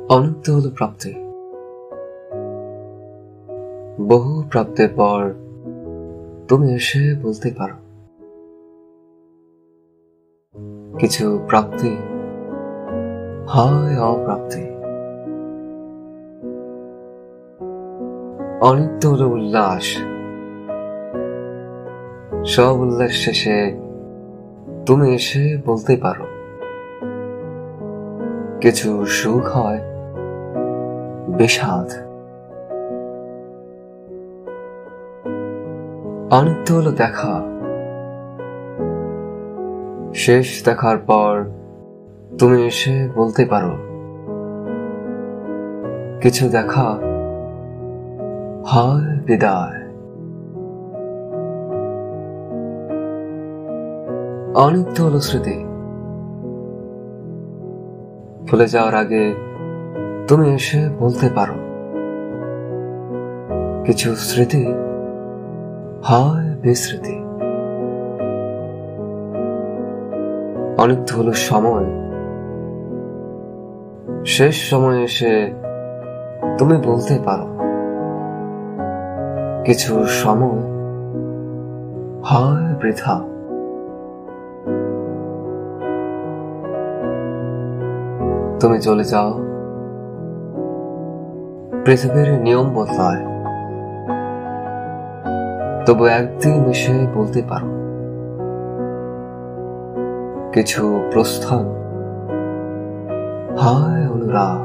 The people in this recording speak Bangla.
অনন্ত হলো প্রাপ্তি। বহু প্রাপ্তির পর তুমি এসে বলতে পারো, কিছু প্রাপ্তি হয় অপ্রাপ্তি। অনিত্য হলো উল্লাস। সব উল্লাস শেষে তুমি এসে বলতে পারো, কিছু সুখ হয় বিষাদ। অনিত্য হলো দেখা। শেষ দেখার পর তুমি এসে বলতে পারো, কিছু দেখা হয় বিদায়। অনিত্য হলো স্মৃতি। ভুলে যাওয়ার আগে তুমি এসে বলতে পারো, কিছু স্মৃতি হয় বিস্মৃতি। অনিত্য হলো সময়। শেষ সময় এসে তুমি বলতে পারো, কিছু সময় হয় বৃথা। তুমি চলে যাও, পৃথিবীর নিয়ম বদলায়, তবু একদিন এসে বলতে পারো, কিছু প্রস্থান হয় অনুরাগ।